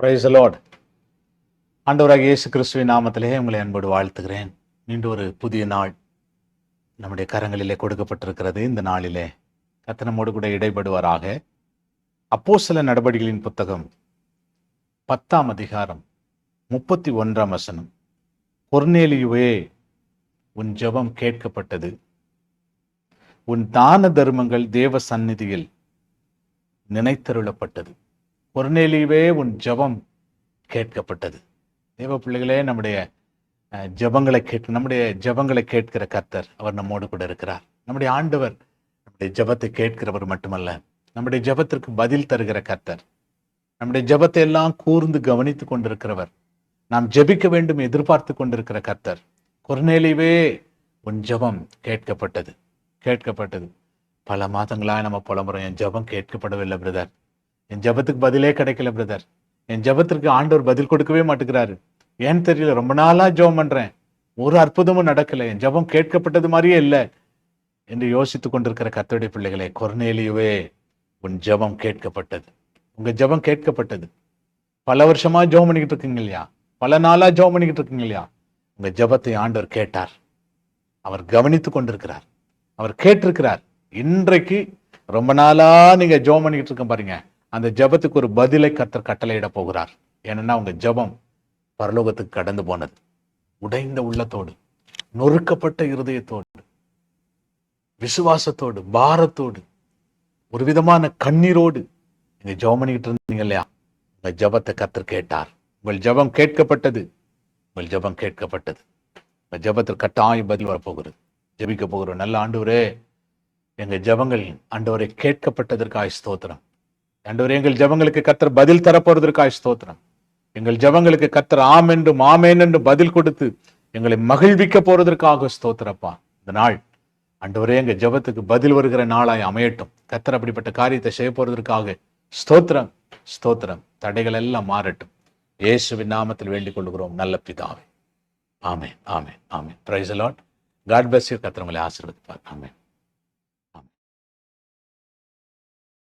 Price the Lord. ஆண்டவராகிய இயேசு கிறிஸ்துவின் நாமத்திலே உங்களை அன்போடு வாழ்த்துகிறேன். மீண்டும் ஒரு புதிய நாள் நம்முடைய கரங்களிலே கொடுக்கப்பட்டிருக்கிறது. இந்த நாளிலே கர்த்தர் நம்மோடு கூட இடைபடுவாராக. அப்போஸ்தல நடபடிகளின் புத்தகம் 10ஆம் அதிகாரம் 31ஆம் வசனம். கொர்நேலியுவே, உன் ஜெபம் கேட்கப்பட்டது, உன் தான தர்மங்கள் தேவ சந்நிதியில் நினைத்தருளப்பட்டது. கொர்நேலியுவே, உன் ஜெபம் கேட்கப்பட்டது. தேவ பிள்ளைகளே, நம்முடைய ஜெபங்களை கேட்கிற கர்த்தர் அவர் நம்மோடு கூட இருக்கிறார். நம்முடைய ஆண்டவர் நம்முடைய ஜெபத்தை கேட்கிறவர் மட்டுமல்ல, நம்முடைய ஜெபத்திற்கு பதில் தருகிற கர்த்தர். நம்முடைய ஜெபத்தை எல்லாம் கூர்ந்து கவனித்து கொண்டிருக்கிறவர். நாம் ஜெபிக்க வேண்டும் எதிர்பார்த்து கொண்டிருக்கிற கர்த்தர். கொர்நேலியுவே, உன் ஜெபம் கேட்கப்பட்டது. பல மாதங்களாக நம்ம புலம்புறோம், என் ஜெபம் கேட்கப்படவில்லை பிரதர், என் ஜெபத்துக்கு பதிலே கிடைக்கல பிரதர், என் ஜெபத்திற்கு ஆண்டவர் பதில் கொடுக்கவே மாட்டேங்கிறாரு, ஏன்னு தெரியல, ரொம்ப நாளா ஜெபம் பண்றேன், ஒரு அற்புதமும் நடக்கல, என் ஜெபம் கேட்கப்பட்டது மாதிரியே இல்லை என்று யோசித்துக் கொண்டிருக்கிற கர்த்தருடைய பிள்ளைகளே, கொர்நேலியுவே, உன் ஜெபம் கேட்கப்பட்டது. உங்க ஜெபம் கேட்கப்பட்டது. பல வருஷமா ஜெபம் பண்ணிக்கிட்டு இருக்கீங்க இல்லையா, பல நாளா ஜெபம் பண்ணிக்கிட்டு இருக்கீங்க இல்லையா, உங்க ஜெபத்தை ஆண்டவர் கேட்டார். அவர் கவனித்துக் கொண்டிருக்கிறார், அவர் கேட்டிருக்கிறார். இன்றைக்கு ரொம்ப நாளா நீங்க ஜெபம் பண்ணிக்கிட்டு இருக்க பாருங்க, அந்த ஜெபத்துக்கு ஒரு பதிலை கர்த்தர் கட்டளையிட போகிறார். ஏன்னா உங்க ஜெபம் பரலோகத்துக்கு கடந்து போனது. உடைந்த உள்ளத்தோடு, நொறுக்கப்பட்ட இருதயத்தோடு, விசுவாசத்தோடு, பாரத்தோடு, ஒரு விதமான கண்ணீரோடு நீங்க ஜெபம் பண்ணிக்கிட்டு இருந்தீங்க இல்லையா, உங்க ஜெபத்தை கர்த்தர் கேட்டார். உங்கள் ஜெபம் கேட்கப்பட்டது. உங்க ஜெபத்திற்கு கட்டாயம் பதில் வரப்போகிறது. ஜெபிக்க போகிறோம். நல்ல ஆண்டவரே, எங்க ஜெபங்கள் ஆண்டவரை கேட்கப்பட்டதற்காக ஸ்தோத்திரம். ஆண்டவரே, எங்கள் ஜெபங்களுக்கு கர்த்தர் பதில் தரப்போறதற்காக ஸ்தோத்திரம். எங்கள் ஜெபங்களுக்கு கர்த்தர் ஆமென் என்று பதில் கொடுத்து எங்களை மகிழ்விக்க போறதற்காக ஸ்தோத்திரப்பா. இந்த நாள் ஆண்டவரே, எங்க ஜெபத்துக்கு பதில் வருகிற நாளாய் அமையட்டும். கர்த்தர் அப்படிப்பட்ட காரியத்தை செய்ய போறதற்காக ஸ்தோத்திரம். தடைகள் எல்லாம் மாறட்டும். இயேசுவின் நாமத்தில் வேண்டிக் கொள்கிறோம் நல்ல பிதாவே. ஆமென். Praise the Lord. God bless you. கர்த்தர் உங்களை ஆசீர்வதிப்பார். ஆமென்.